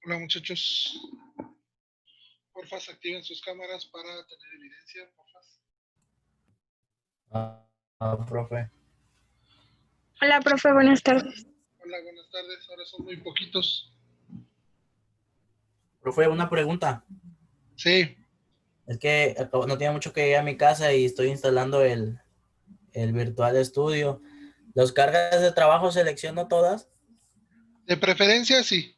Hola muchachos, porfas activen sus cámaras para tener evidencia, porfas. Profe. Hola, profe, buenas tardes. Hola, buenas tardes, ahora son muy poquitos. Profe, una pregunta. Sí, Es que no tiene mucho que ir a mi casa y estoy instalando el Virtual Studio. ¿Las cargas de trabajo selecciono todas? de preferencia sí,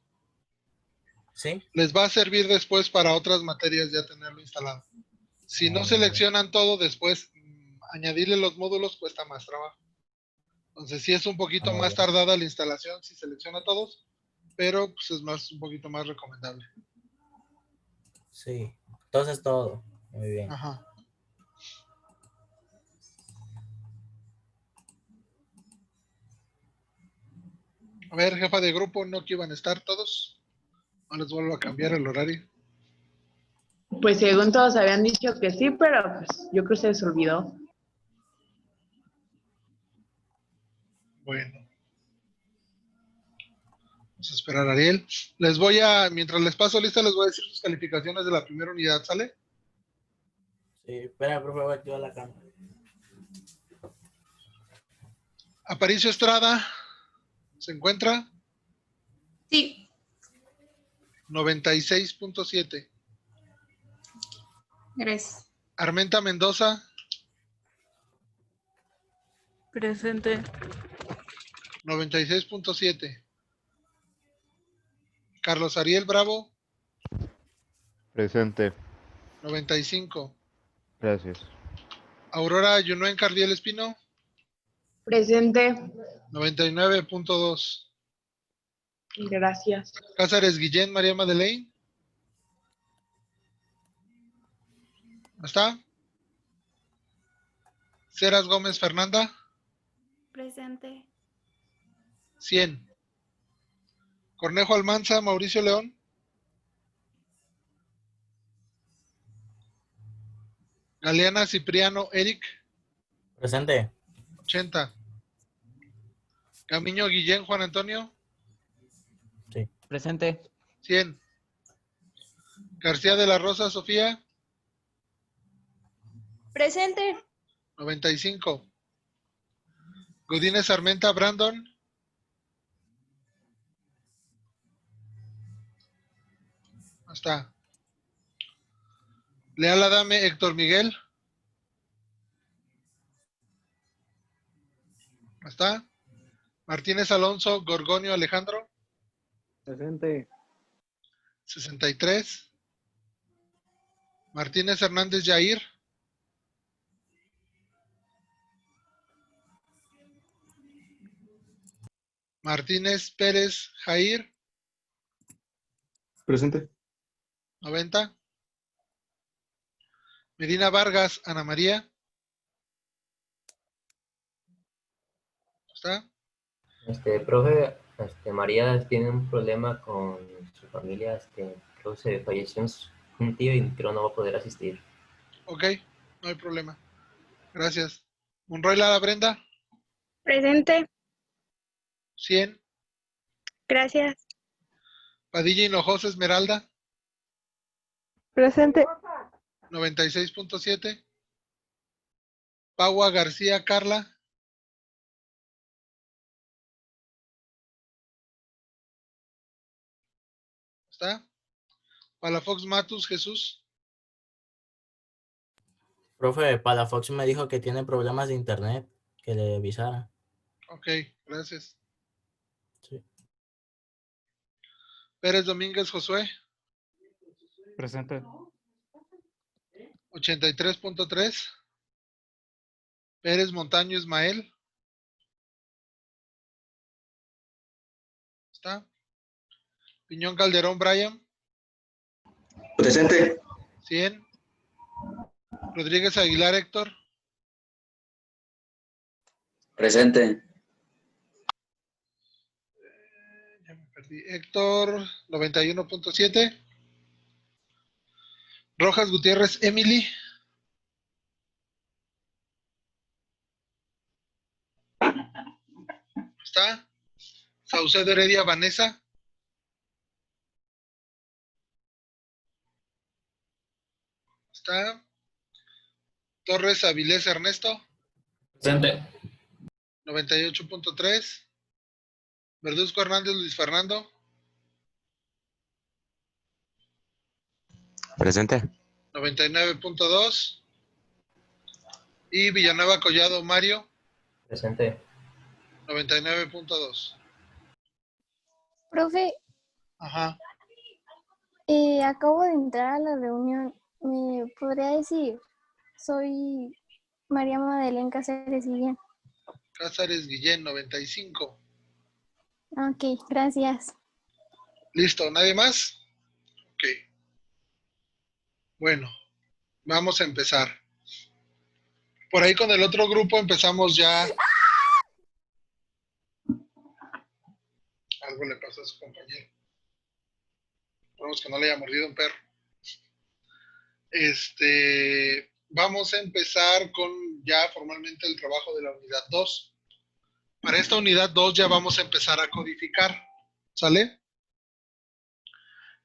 ¿Sí? les va a servir después para otras materias ya tenerlo instalado. Si no seleccionan todo, después añadirle los módulos cuesta más trabajo. Entonces sí es un poquito más tardada la instalación si selecciona todos, pero pues es un poquito más recomendable. Sí, entonces todo. Muy bien. Ajá. A ver, jefa de grupo, ¿no que iban a estar todos? No les vuelvo a cambiar el horario. Pues según todos habían dicho que sí, pero pues yo creo que se les olvidó. Bueno. Vamos a esperar a Ariel. Mientras les paso lista, les voy a decir sus calificaciones de la primera unidad, ¿sale? Sí, espera, profe, voy a activar la cámara. Aparicio Estrada, ¿se encuentra? Sí. 96.7. Gracias. Armenta Mendoza, Presente. 96.7. Carlos Ariel Bravo, Presente. 95. Gracias. Aurora Yunuen Cardiel Espino, Presente. 99.2. Gracias. Cázares Guillén María Madeleine, ¿no está? Ceras Gómez Fernanda, Presente. 100. Cornejo Almanza Mauricio León, Galeana Cipriano Eric, Presente. 80. Camiño Guillén Juan Antonio, Sí. Presente. 100. García de la Rosa Sofía, Presente. 95. Godínez Armenta Brandon, ¿no está? Leal Adame Héctor Miguel, ¿no está? Martínez Alonso Gorgonio Alejandro, Presente. 63. Martínez Hernández Jair, Martínez Pérez Jair, Presente. 90. Medina Vargas Ana María, ¿no está? Profe, María tiene un problema con su familia, creo que se falleció un tío y creo no va a poder asistir. Ok, no hay problema. Gracias. Monroy Lara Brenda, Presente. 100. Gracias. Padilla Hinojosa Esmeralda, Presente. 96.7. Paua García Carla, ¿está? Palafox Matus Jesús, Profe, Palafox me dijo que tiene problemas de internet, que le avisara. ok, gracias. Sí. Pérez Domínguez Josué, Presente. 83.3. Pérez Montaño Ismael, ¿está? Piñón Calderón Brian, Presente. 100. Rodríguez Aguilar Héctor, Presente. ya me perdí. Héctor, 91.7. Rojas Gutiérrez Emily, ¿está? Saucedo Heredia Vanessa, ¿está? Torres Avilés Ernesto, Presente. 98.3. Verduzco Hernández Luis Fernando, Presente. 99.2. Y Villanueva Collado Mario, Presente. 99.2. Profe, Ajá. acabo de entrar a la reunión. ¿Me podría decir? Soy María Madeleine Cáceres Guillén. Cázares Guillén, 95. Ok, gracias. Listo, ¿nadie más? Ok. Bueno, vamos a empezar. Por ahí con el otro grupo empezamos ya. Algo le pasó a su compañero. Esperemos que no le haya mordido un perro. Vamos a empezar con ya formalmente el trabajo de la unidad 2. Para esta unidad 2 ya vamos a empezar a codificar. ¿Sale?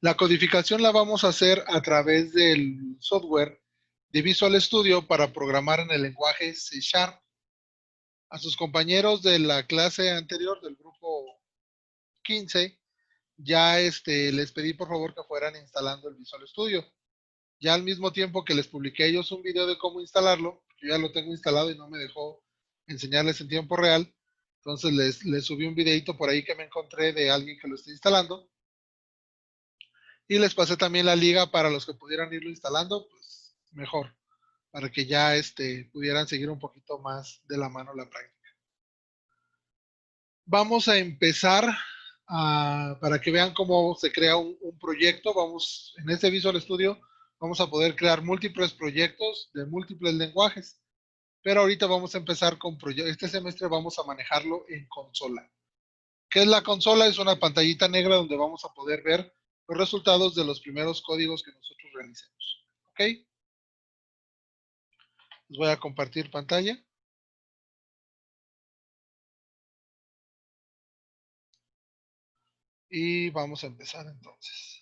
La codificación la vamos a hacer a través del software de Visual Studio para programar en el lenguaje C#. A sus compañeros de la clase anterior, del grupo 15, ya les pedí por favor que fueran instalando el Visual Studio. Ya al mismo tiempo que les publiqué a ellos un video de cómo instalarlo, yo ya lo tengo instalado y no me dejó enseñarles en tiempo real. Entonces les subí un videito por ahí que me encontré de alguien que lo está instalando. Y les pasé también la liga para los que pudieran irlo instalando, pues mejor, para que ya pudieran seguir un poquito más de la mano la práctica. Vamos a empezar para que vean cómo se crea un proyecto. En este Visual Studio vamos a poder crear múltiples proyectos de múltiples lenguajes. Pero ahorita vamos a empezar con proyectos. Este semestre vamos a manejarlo en consola. ¿Qué es la consola? Es una pantallita negra donde vamos a poder ver los resultados de los primeros códigos que nosotros realicemos. ¿Ok? Les voy a compartir pantalla. Y vamos a empezar entonces.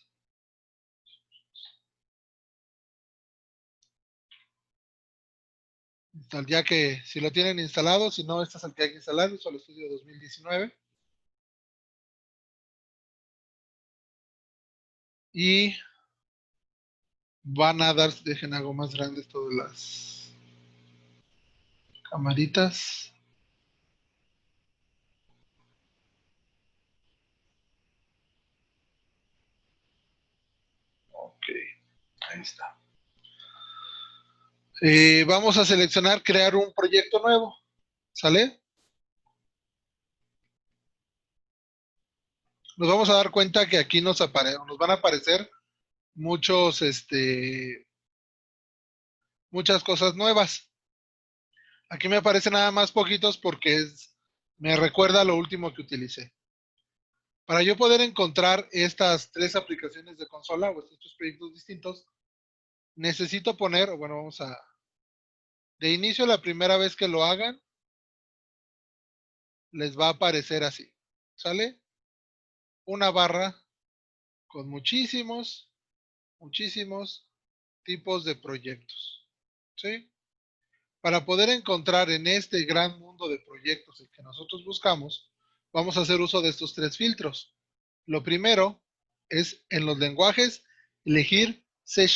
Ya que si lo tienen instalado, si no, este es el que hay que instalar, Visual Studio 2019. Y van a dar, dejen algo más grandes todas las camaritas. Ok, ahí está. Vamos a seleccionar crear un proyecto nuevo. ¿Sale? Nos vamos a dar cuenta que aquí nos van a aparecer muchos, muchas cosas nuevas. Aquí me aparecen nada más poquitos porque me recuerda lo último que utilicé. Para yo poder encontrar estas tres aplicaciones de consola o estos proyectos distintos, necesito poner, bueno, de inicio la primera vez que lo hagan, les va a aparecer así, ¿sale? Una barra con muchísimos tipos de proyectos, ¿sí? Para poder encontrar en este gran mundo de proyectos el que nosotros buscamos, vamos a hacer uso de estos 3 filtros. Lo primero es en los lenguajes elegir C#.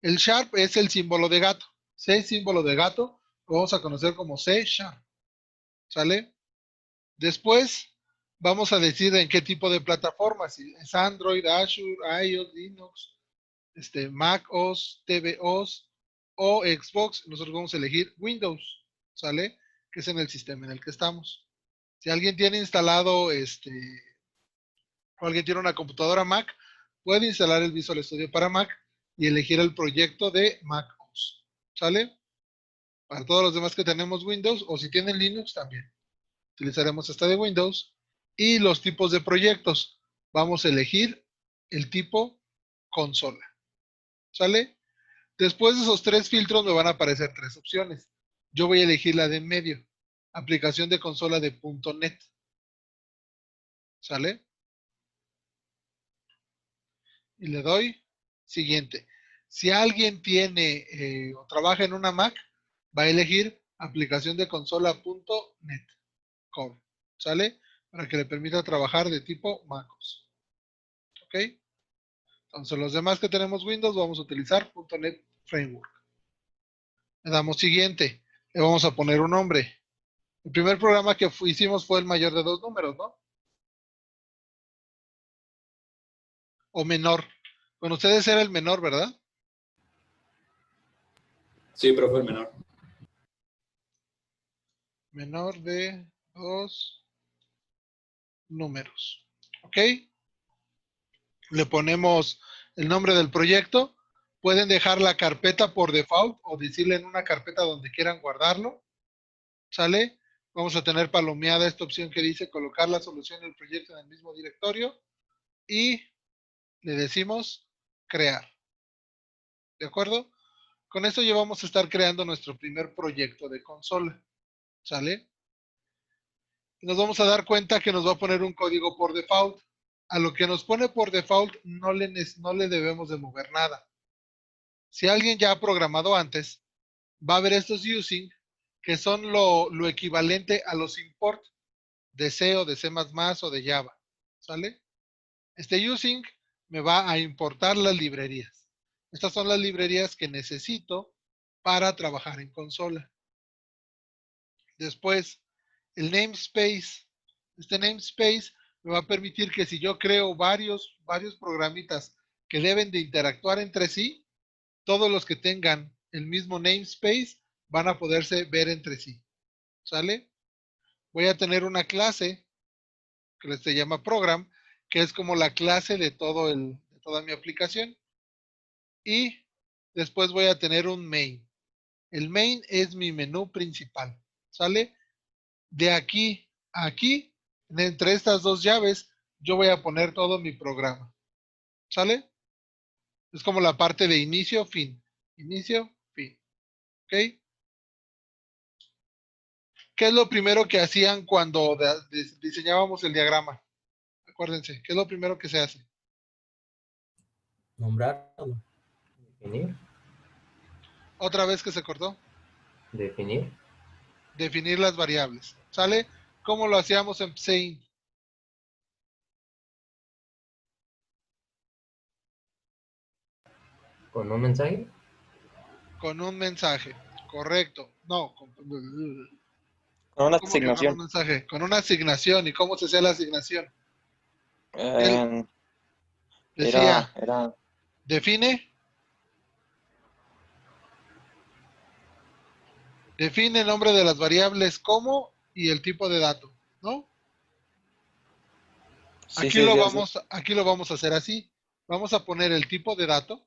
El Sharp es el símbolo de gato. C símbolo de gato, lo vamos a conocer como C#. ¿Sale? Después vamos a decir en qué tipo de plataforma, si es Android, Azure, iOS, Linux, Mac OS, tvOS o Xbox. Nosotros vamos a elegir Windows, ¿sale? Que es en el sistema en el que estamos. Si alguien tiene instalado, o alguien tiene una computadora Mac, puede instalar el Visual Studio para Mac y elegir el proyecto de Mac OS, ¿sale? Para todos los demás que tenemos Windows, o si tienen Linux también, utilizaremos esta de Windows. Y los tipos de proyectos, vamos a elegir el tipo consola, ¿sale? Después de esos 3 filtros me van a aparecer 3 opciones. Yo voy a elegir la de en medio, aplicación de consola de .NET, ¿sale? Y le doy siguiente. Si alguien tiene o trabaja en una Mac, va a elegir aplicación de consola.net Core, ¿sale? Para que le permita trabajar de tipo MacOS. ¿Ok? Entonces los demás que tenemos Windows vamos a utilizar .NET Framework. Le damos siguiente. Le vamos a poner un nombre. El primer programa que hicimos fue el mayor de 2 números, ¿no? O menor. Con ustedes era el menor, ¿verdad? Sí, profe, el menor. Menor de 2 números. ¿Ok? Le ponemos el nombre del proyecto. Pueden dejar la carpeta por default o decirle en una carpeta donde quieran guardarlo. ¿Sale? Vamos a tener palomeada esta opción que dice colocar la solución del proyecto en el mismo directorio y le decimos crear. ¿De acuerdo? Con esto ya vamos a estar creando nuestro primer proyecto de consola. ¿Sale? Y nos vamos a dar cuenta que nos va a poner un código por default. A lo que nos pone por default no le debemos de mover nada. Si alguien ya ha programado antes, va a ver estos using, que son lo equivalente a los import de C o de C++ o de Java. ¿Sale? Este using me va a importar las librerías. Estas son las librerías que necesito para trabajar en consola. Después, el namespace. Este namespace me va a permitir que si yo creo varios programitas que deben de interactuar entre sí, todos los que tengan el mismo namespace van a poderse ver entre sí. ¿Sale? Voy a tener una clase que se llama program, que es como la clase de toda mi aplicación. Y después voy a tener un main. El main es mi menú principal. ¿Sale? De aquí a aquí, entre estas 2 llaves, yo voy a poner todo mi programa. ¿Sale? Es como la parte de inicio, fin. Inicio, fin. ¿Ok? ¿Qué es lo primero que hacían cuando diseñábamos el diagrama? Acuérdense, ¿qué es lo primero que se hace? Nombrarlo. Definir. Otra vez que se cortó. Definir. Definir las variables. ¿Sale? ¿Cómo lo hacíamos en Paint? ¿Con un mensaje? Con un mensaje. Correcto. No, Con una ¿cómo que con un asignación. mensaje? Con una asignación. ¿Y cómo se hacía la asignación? Él decía, Era define el nombre de las variables como y el tipo de dato, ¿no? sí, Aquí sí, lo sí, así. aquí lo vamos a hacer así. Vamos a poner el tipo de dato.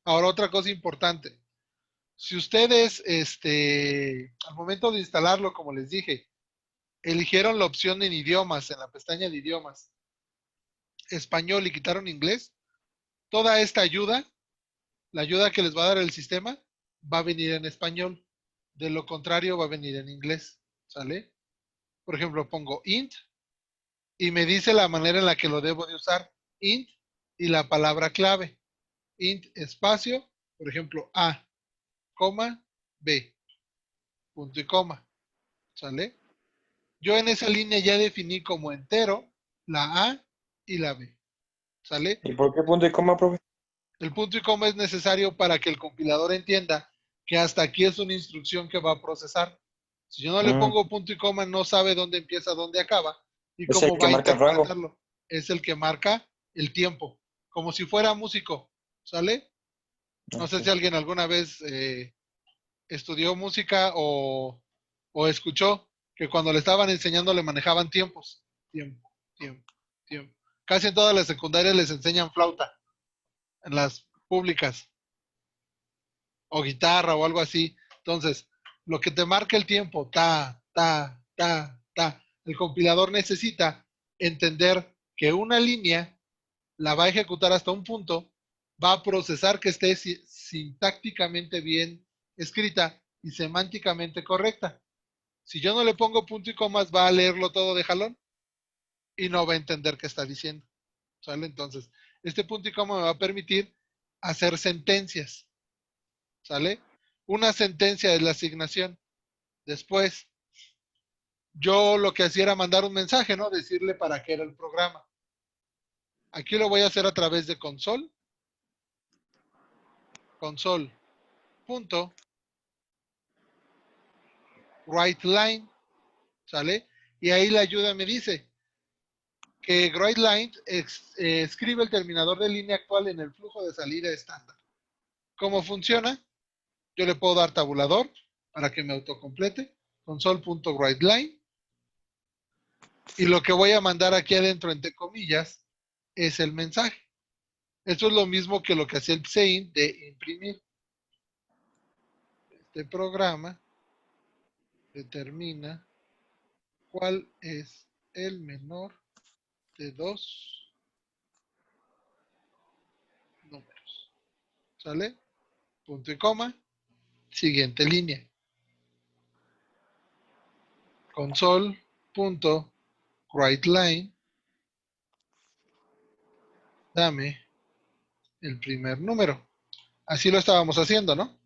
Ahora otra cosa importante. Si ustedes, al momento de instalarlo, como les dije, eligieron la opción en idiomas, en la pestaña de idiomas, español y quitaron inglés, toda esta ayuda, la ayuda que les va a dar el sistema, va a venir en español. De lo contrario, va a venir en inglés. ¿Sale? por ejemplo, pongo int y me dice la manera en la que lo debo de usar. Int y la palabra clave. Int espacio, por ejemplo, A, coma, B, punto y coma. ¿Sale? Yo en esa línea ya definí como entero la A y la B. ¿Sale? ¿Y por qué punto y coma, profe? El punto y coma es necesario para que el compilador entienda que hasta aquí es una instrucción que va a procesar. Si yo no le pongo punto y coma, no sabe dónde empieza, dónde acaba y Es el cómo que va a marca el rango. interpretarlo. Es el que marca el tiempo, como si fuera músico. ¿Sale? No sé si alguien alguna vez estudió música o escuchó que cuando le estaban enseñando le manejaban tiempos. Tiempo, tiempo, tiempo. Casi en todas las secundarias les enseñan flauta, en las públicas, o guitarra o algo así. Entonces, lo que te marca el tiempo, ta, ta, ta, ta, el compilador necesita entender que una línea la va a ejecutar hasta un punto, va a procesar que esté sintácticamente bien escrita y semánticamente correcta. Si yo no le pongo punto y comas, va a leerlo todo de jalón y no va a entender qué está diciendo. ¿Sale? Entonces, este punto y coma me va a permitir hacer sentencias. ¿Sale? Una sentencia es la asignación. Después, yo lo que hacía era mandar un mensaje, ¿no? Decirle para qué era el programa. Aquí lo voy a hacer a través de console. Console. Punto. WriteLine. ¿Sale? Y ahí la ayuda me dice que WriteLine escribe el terminador de línea actual en el flujo de salida estándar. ¿Cómo funciona? Yo le puedo dar tabulador para que me autocomplete. Console.WriteLine. Y lo que voy a mandar aquí adentro, entre comillas, es el mensaje. Esto es lo mismo que lo que hacía el Psein de imprimir. Este programa determina cuál es el menor de dos números. ¿Sale? Punto y coma. Siguiente línea. Console.WriteLine. Dame el primer número. Así lo estábamos haciendo, ¿no?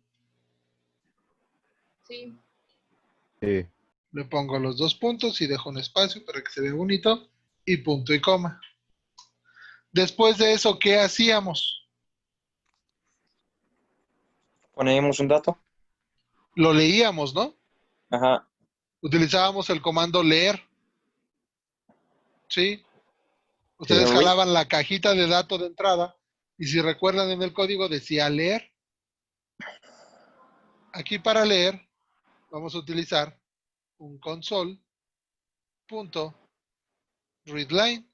Sí. Sí. Le pongo los dos puntos y dejo un espacio para que se vea bonito y punto y coma. Después de eso, ¿qué hacíamos? Ponemos un dato. Lo leíamos, ¿no? Ajá. Utilizábamos el comando leer. ¿Sí? Sí, Ustedes read. jalaban la cajita de datos de entrada y si recuerdan en el código decía leer. Aquí para leer vamos a utilizar un console.readline.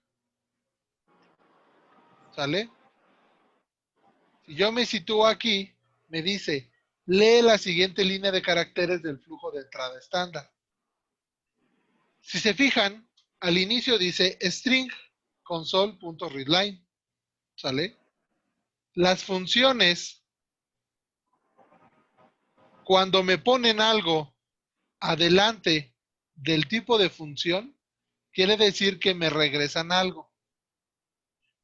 ¿Sale? Si yo me sitúo aquí, me dice, lee la siguiente línea de caracteres del flujo de entrada estándar. Si se fijan, al inicio dice string console.readline. ¿Sale? Las funciones, cuando me ponen algo adelante del tipo de función, quiere decir que me regresan algo.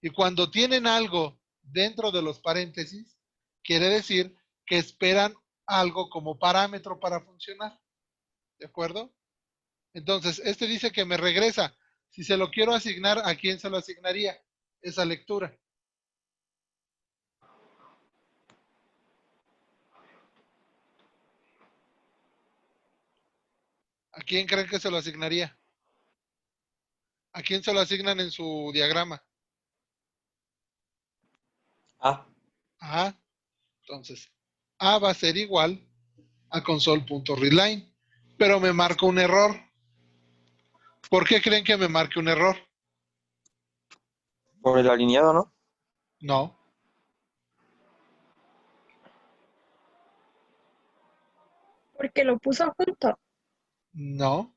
Y cuando tienen algo dentro de los paréntesis, quiere decir que esperan algo como parámetro para funcionar. ¿De acuerdo? Entonces, este dice que me regresa. Si se lo quiero asignar, ¿a quién se lo asignaría? Esa lectura. ¿A quién creen que se lo asignaría? ¿A quién se lo asignan en su diagrama? A. A. Entonces, A va a ser igual a console.readline, pero me marca un error. ¿Por qué creen que me marque un error? Por el alineado, ¿no? No, Porque lo puso junto. no.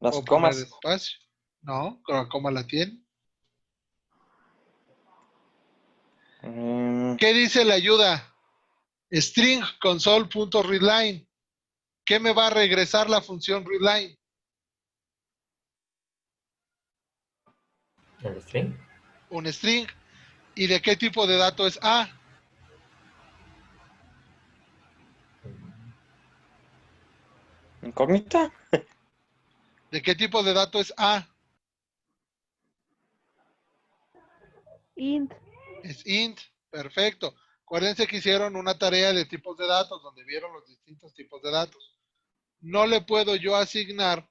Las Puedo poner comas. espacio. No, con la coma la tiene. ¿Qué dice la ayuda? String console.readline. ¿Qué me va a regresar la función readline? ¿El string? Un string. ¿Y de qué tipo de dato es A? ¿Incógnita? ¿De qué tipo de dato es A? Int. Es int. Perfecto. Acuérdense que hicieron una tarea de tipos de datos donde vieron los distintos tipos de datos. No le puedo yo asignar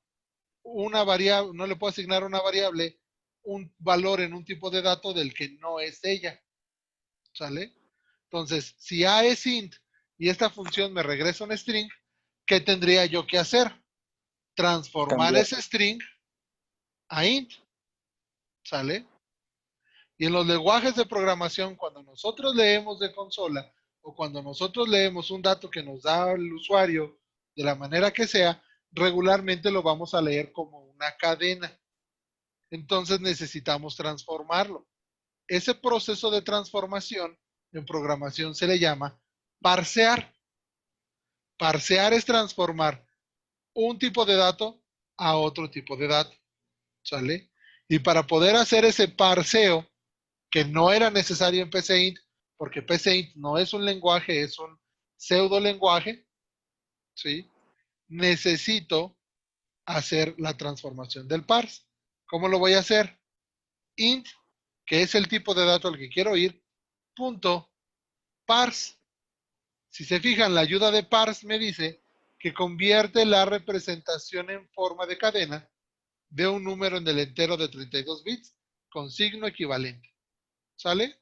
una variable, no le puedo asignar una variable un valor en un tipo de dato del que no es ella. ¿Sale? Entonces, si A es int y esta función me regresa un string, ¿qué tendría yo que hacer? Transformar Cambiar. ese string a int. ¿Sale? Y en los lenguajes de programación, cuando nosotros leemos de consola o cuando nosotros leemos un dato que nos da el usuario de la manera que sea, regularmente lo vamos a leer como una cadena. Entonces necesitamos transformarlo. Ese proceso de transformación en programación se le llama parsear. Parsear es transformar un tipo de dato a otro tipo de dato. ¿Sale? Y para poder hacer ese parseo, que no era necesario en PCInt, porque PCInt no es un lenguaje, es un pseudo lenguaje, ¿sí? Necesito hacer la transformación del parse. ¿Cómo lo voy a hacer? Int, que es el tipo de dato al que quiero ir, punto, parse. Si se fijan, la ayuda de parse me dice que convierte la representación en forma de cadena de un número en el entero de 32 bits con signo equivalente. ¿Sale?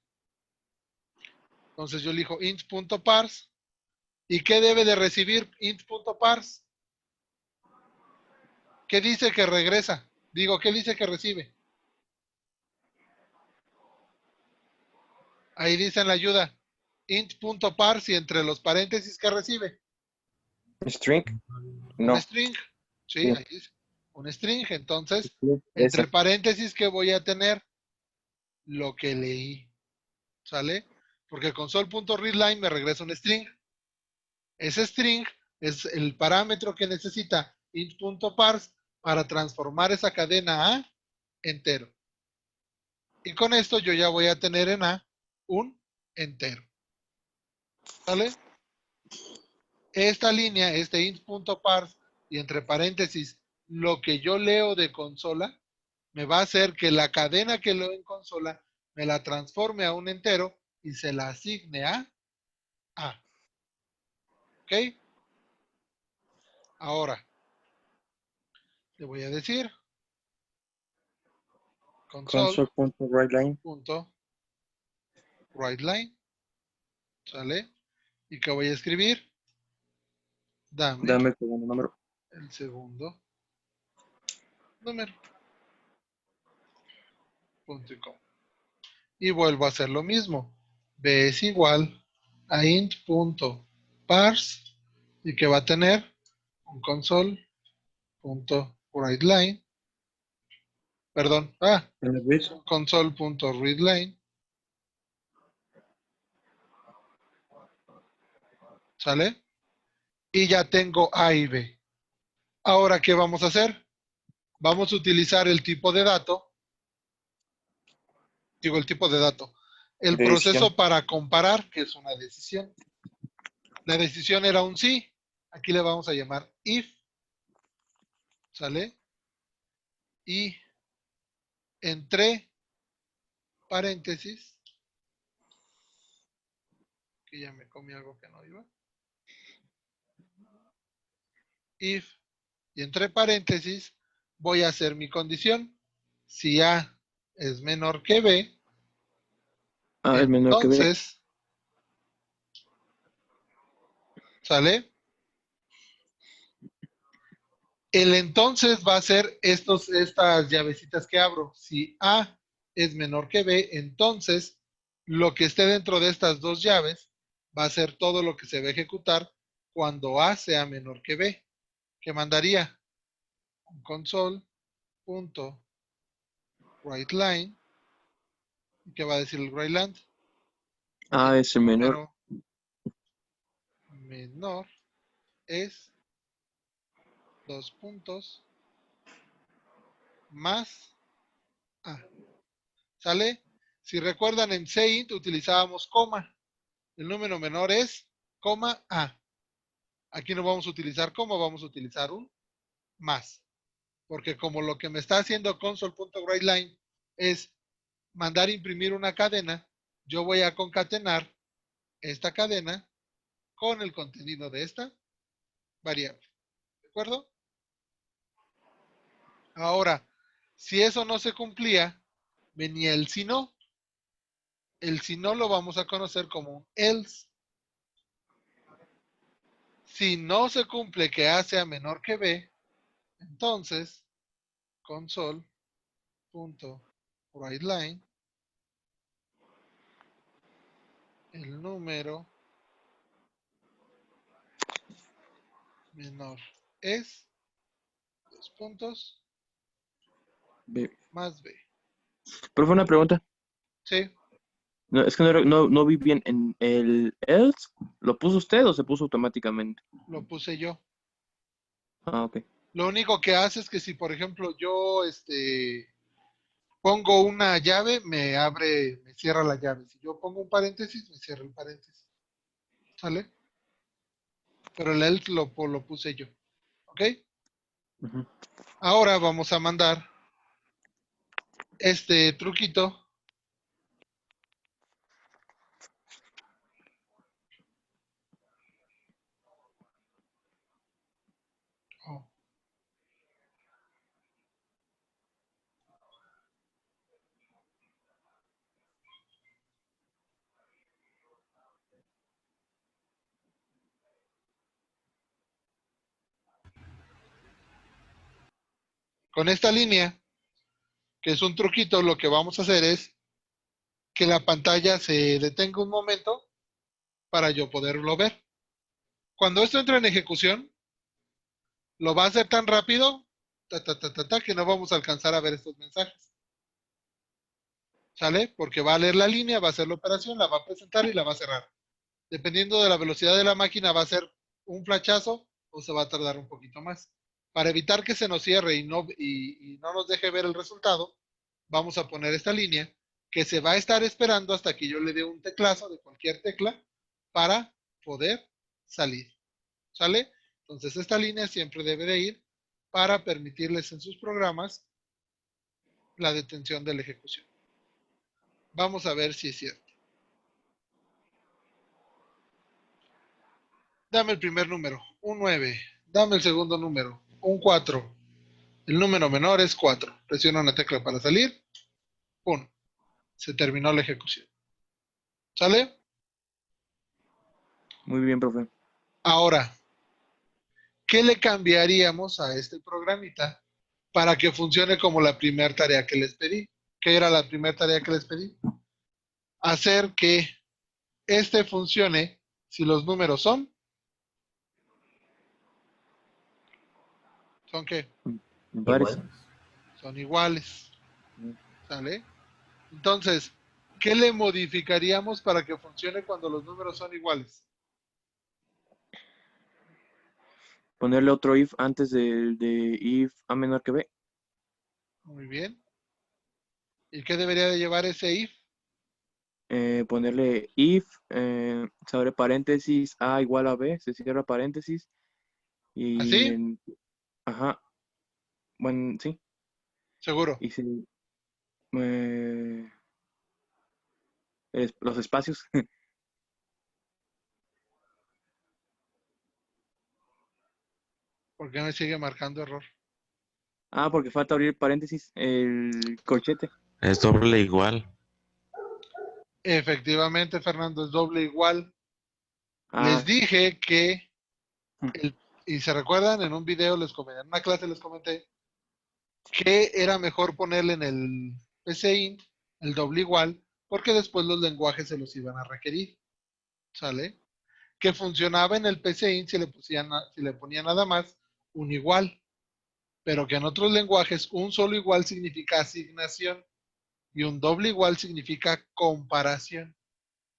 Entonces yo elijo int.parse. ¿Y qué debe de recibir int.parse? ¿Qué dice que regresa? Digo, ¿qué dice que recibe? Ahí dice en la ayuda, int.parse y entre los paréntesis, ¿qué recibe? ¿String? Un No. string. Sí, Sí. ahí dice. Un string. Entonces, Ese. entre paréntesis, ¿qué voy a tener? Lo que leí. ¿Sale? Porque console.readline me regresa un string. Ese string es el parámetro que necesita int.parse para transformar esa cadena a entero. Y con esto yo ya voy a tener en A un entero. ¿Sale? Esta línea, este int.parse y entre paréntesis, lo que yo leo de consola, me va a hacer que la cadena que leo en consola me la transforme a un entero y se la asigne a A. ¿Ok? Ahora, le voy a decir Console.writeLine. console.writeLine. ¿Sale? ¿Y qué voy a escribir? Dame Dame el segundo número. el segundo número. Punto y coma. Y vuelvo a hacer lo mismo. B es igual a int.parse y que va a tener un console.writeLine, perdón, ¿Ves? un console.readline, ¿sale? Y ya tengo A y B. Ahora, ¿qué vamos a hacer? Vamos a utilizar el tipo de dato, el tipo de dato, el Decisión. proceso para comparar, que es una decisión. La decisión era un sí, aquí le vamos a llamar if, ¿sale? Y entre paréntesis, que ya me comí algo que no iba, if, y entre paréntesis voy a hacer mi condición. Si A es menor que B, A es menor que B. entonces, ¿sale? El entonces va a ser estas llavecitas que abro. Si A es menor que B, entonces lo que esté dentro de estas dos llaves va a ser todo lo que se va a ejecutar cuando A sea menor que B. ¿Qué mandaría? Console.writeLine. ¿Qué va a decir el writeLine? A es el menor. Número menor es dos puntos más A. ¿Sale? Si recuerdan, en cint utilizábamos coma. El número menor es coma A. Aquí no vamos a utilizar coma, vamos a utilizar un más. Porque como lo que me está haciendo console.writeLine es mandar imprimir una cadena, yo voy a concatenar esta cadena con el contenido de esta variable. ¿De acuerdo? Ahora, si eso no se cumplía, venía el si no. El si no lo vamos a conocer como un else. Si no se cumple que A sea menor que B, entonces console.writeLine, el número menor es, dos puntos, B. más B. Profe, una pregunta. Sí, No, es que no vi bien. ¿En el else lo puso usted o se puso automáticamente? lo puse yo. Ah, ok. Lo único que hace es que si, por ejemplo, yo pongo una llave, me cierra la llave. Si yo pongo un paréntesis, me cierra el paréntesis. ¿Sale? Pero el else lo puse yo. ¿Ok? Ujú. Ahora vamos a mandar este truquito. Oh. Con esta línea, que es un truquito, lo que vamos a hacer es que la pantalla se detenga un momento para yo poderlo ver. Cuando esto entra en ejecución, lo va a hacer tan rápido que no vamos a alcanzar a ver estos mensajes. ¿Sale? Porque va a leer la línea, va a hacer la operación, la va a presentar y la va a cerrar. Dependiendo de la velocidad de la máquina, va a ser un flachazo o se va a tardar un poquito más. Para evitar que se nos cierre y no nos deje ver el resultado, vamos a poner esta línea que se va a estar esperando hasta que yo le dé un teclazo de cualquier tecla para poder salir. ¿Sale? Entonces esta línea siempre debe de ir para permitirles en sus programas la detención de la ejecución. Vamos a ver si es cierto. Dame el primer número, un 9. Dame el segundo número, un 4. El número menor es 4. Presiona una tecla para salir. ¡Pum! Se terminó la ejecución. ¿Sale? Muy bien, profe. Ahora, ¿qué le cambiaríamos a este programita para que funcione como la primera tarea que les pedí? ¿Qué era la primera tarea que les pedí? Hacer que este funcione si los números son ¿qué? Pares. Igual. Son iguales. ¿Sale? Entonces, ¿qué le modificaríamos para que funcione cuando los números son iguales? Ponerle otro if antes de if A menor que B. Muy bien. ¿Y qué debería de llevar ese if? Ponerle if, se abre paréntesis, A igual a B, se cierra paréntesis. Y ¿Así? ajá, bueno, sí. Seguro. Y eh, los espacios. ¿Por qué me sigue marcando error? Ah, porque falta abrir paréntesis, el corchete. Es doble igual. Efectivamente, Fernando, es doble igual. Les Ah, dije que, y se recuerdan, en un video les comenté, en una clase les comenté, que era mejor ponerle en el PCInt el doble igual, porque después los lenguajes se los iban a requerir. ¿Sale? Que funcionaba en el PCInt si le ponía nada más un igual, pero que en otros lenguajes un solo igual significa asignación y un doble igual significa comparación.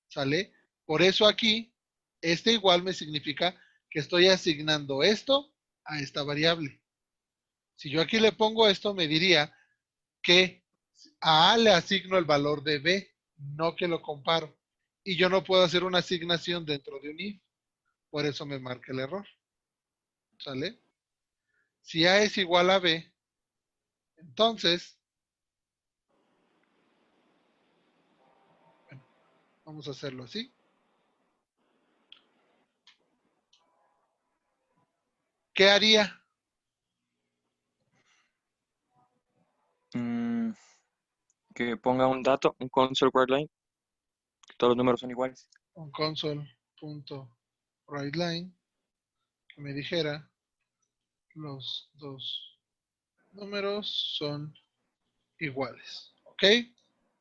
¿Sale? Por eso aquí, este igual me significa que estoy asignando esto a esta variable. Si yo aquí le pongo esto, me diría que A le asigno el valor de B, no que lo comparo. Y yo no puedo hacer una asignación dentro de un if. Por eso me marca el error. ¿Sale? Si A es igual a B, entonces, bueno, vamos a hacerlo así. ¿Qué haría? Que ponga un dato, un console word line, que todos los números son iguales. Un console.writeLine que me dijera los dos números son iguales. ¿Ok? Y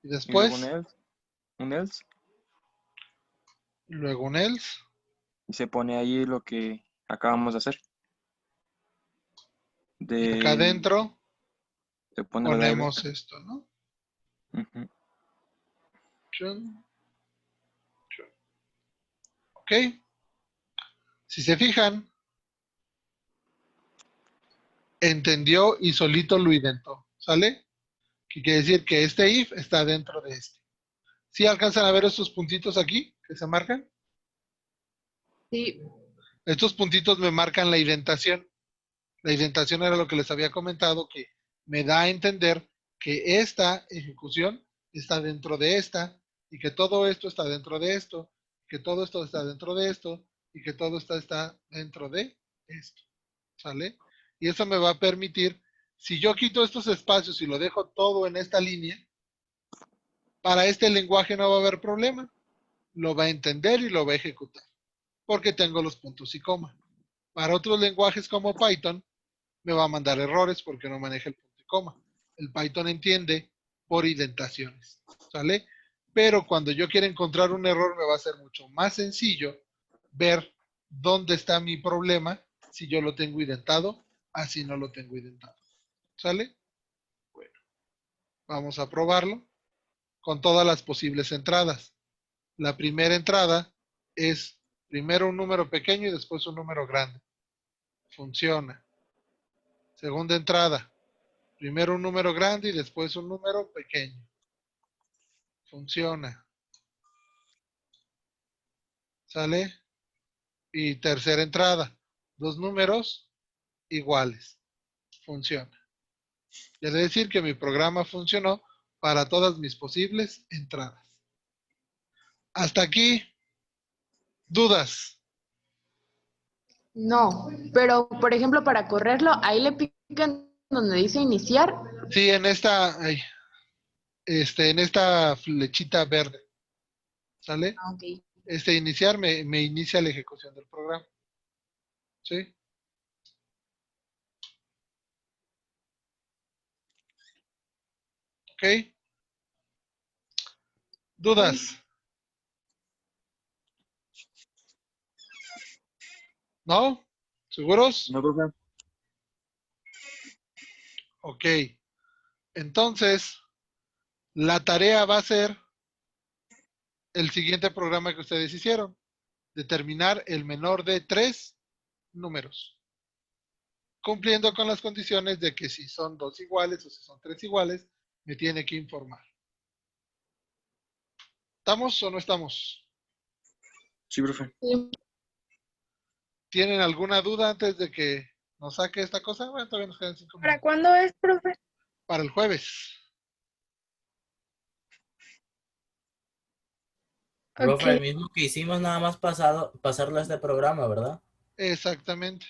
Y luego después, un else, luego un else. y se pone ahí lo que acabamos de hacer. Y acá adentro Se pone lo de AB. ponemos esto, ¿no? Ujú. Chun, chun. ¿Ok? Si se fijan, entendió y solito lo identó. ¿Sale? Que quiere decir que este if está dentro de este. ¿Sí alcanzan a ver estos puntitos aquí que se marcan? Sí. Estos puntitos me marcan la identación. La identación era lo que les había comentado, que me da a entender que esta ejecución está dentro de esta, y que todo esto está dentro de esto, que todo esto está dentro de esto, y que todo esto está dentro de esto. ¿Sale? Y eso me va a permitir, si yo quito estos espacios y lo dejo todo en esta línea, para este lenguaje no va a haber problema. Lo va a entender y lo va a ejecutar, porque tengo los puntos y coma. Para otros lenguajes como Python, me va a mandar errores porque no maneja el punto y coma. El Python entiende por indentaciones, ¿sale? Pero cuando yo quiera encontrar un error, me va a ser mucho más sencillo ver dónde está mi problema si yo lo tengo identado, así no lo tengo identado, ¿sale? Bueno, vamos a probarlo con todas las posibles entradas. La primera entrada es primero un número pequeño y después un número grande. Funciona. Segunda entrada, primero un número grande y después un número pequeño. Funciona. ¿Sale? Y tercera entrada, dos números iguales. Funciona. Quiere decir que mi programa funcionó para todas mis posibles entradas. Hasta aquí, dudas. No, pero por ejemplo, para correrlo, ahí le pican donde dice iniciar. Sí, en esta, en esta flechita verde. ¿Sale? Ah, ok. Iniciar me inicia la ejecución del programa. ¿Sí? ¿Ok? ¿Dudas? ¿No? ¿Seguros? No, profe. Ok. Entonces, la tarea va a ser el siguiente programa que ustedes hicieron. Determinar el menor de 3 números. Cumpliendo con las condiciones de que si son 2 iguales o si son 3 iguales, me tiene que informar. ¿Estamos o no estamos? Sí, profe. Sí. ¿Tienen alguna duda antes de que nos saque esta cosa? Bueno, todavía nos quedan 5 ¿Para minutos. cuándo es, profe? Para el jueves. Profe, el Ok. mismo que hicimos, nada más pasarlo a este programa, ¿verdad? Exactamente.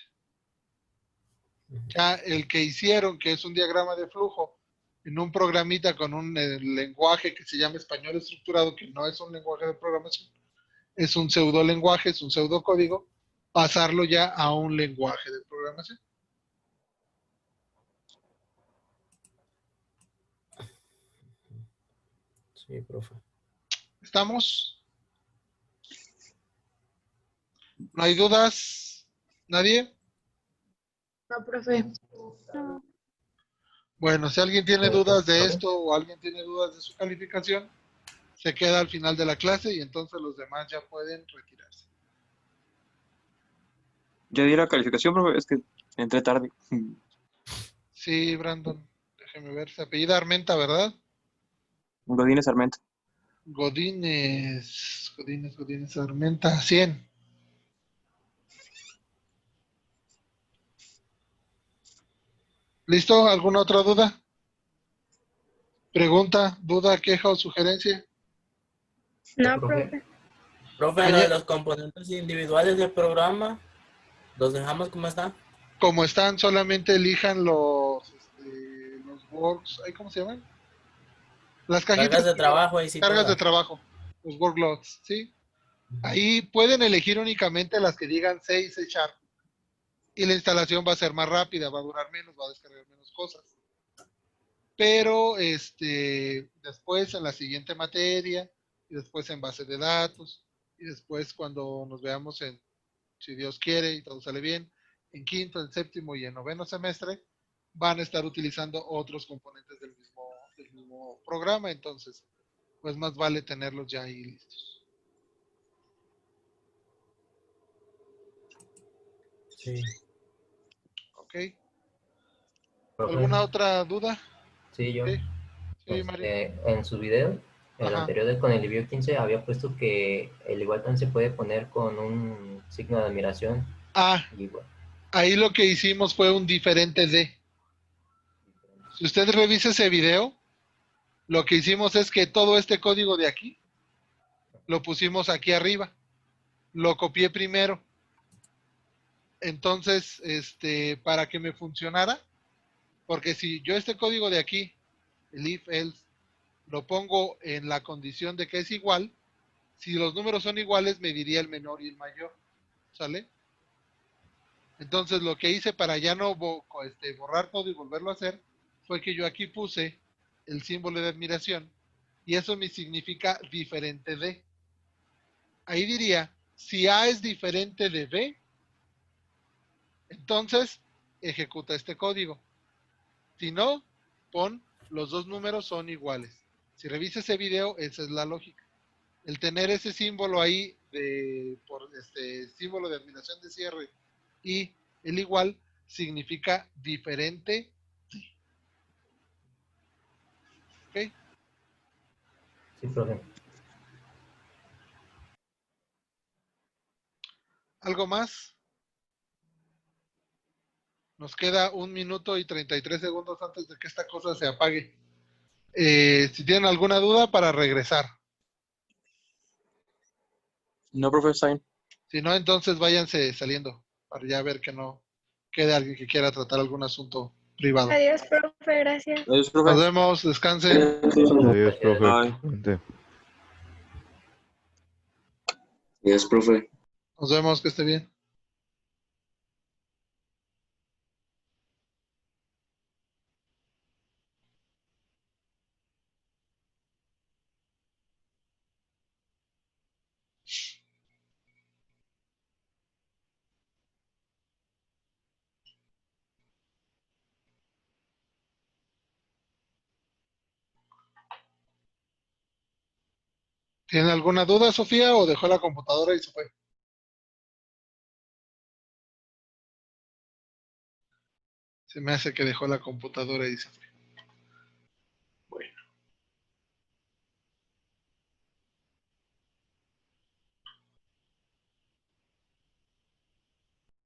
Ya el que hicieron, que es un diagrama de flujo, en un programita con un lenguaje que se llama español estructurado, que no es un lenguaje de programación, es un pseudo lenguaje, es un pseudo código, pasarlo ya a un lenguaje de programación. Sí, profe. ¿Estamos? ¿No hay dudas? ¿Nadie? No, profe. No. Bueno, si alguien tiene dudas de Profe, esto o alguien tiene dudas de su calificación, se queda al final de la clase y entonces los demás ya pueden retirarse. Ya di la calificación, profe. Es que entré tarde. Sí, Brandon, déjeme ver, se apellida Armenta, ¿verdad? Godínez Armenta. Godínez Armenta, 100. ¿Listo? ¿Alguna otra duda? ¿Pregunta, duda, queja o sugerencia? No, profe. profe. Profe, lo de los componentes individuales del programa, ¿los dejamos como están? Como están, solamente elijan los works, ¿cómo se llaman? Las cajitas Cargas de trabajo ahí sí cargas de todas. trabajo, los workloads, ¿sí? Ahí pueden elegir únicamente las que digan 6 C# y la instalación va a ser más rápida, va a durar menos, va a descargar menos cosas. Pero después en la siguiente materia, y después en base de datos, y después cuando nos veamos si Dios quiere y todo sale bien, en quinto, en séptimo y en noveno semestre, van a estar utilizando otros componentes del mismo programa, entonces, pues más vale tenerlos ya ahí listos. Sí. ¿Ok? Profe, ¿Alguna otra duda? sí, yo. Sí, sí, Mario. En su video, el Ajá. anterior con el review 15, había puesto que el igual también se puede poner con un signo de admiración. Ah, Igual. ahí lo que hicimos fue un diferente de. Si usted revisa ese video, lo que hicimos es que todo este código de aquí lo pusimos aquí arriba. Lo copié primero. Entonces, para que me funcionara, porque si yo este código de aquí, el if else, lo pongo en la condición de que es igual, si los números son iguales, me diría el menor y el mayor. ¿Sale? Entonces, lo que hice para ya no borrar todo y volverlo a hacer, fue que yo aquí puse el símbolo de admiración y eso me significa diferente de. Ahí diría, si A es diferente de B, entonces ejecuta este código. Si no, pon los dos números son iguales. Si revisa ese video, esa es la lógica. El tener ese símbolo ahí por símbolo de admiración de cierre y el igual significa diferente. ¿Ok? Sí, profe. ¿Algo más? Nos queda 1 minuto y 33 segundos antes de que esta cosa se apague. Si tienen alguna duda, para regresar. No, profe, está bien. Si no, entonces váyanse saliendo para ya ver que no quede alguien que quiera tratar algún asunto privado. Adiós, profe, gracias. Adiós, profe. Nos vemos, descansen. Adiós, profe. Bye. Vente. Yes, profe. Nos vemos, que esté bien. ¿Tiene alguna duda, Sofía, o dejó la computadora y se fue? Se me hace que dejó la computadora y se fue.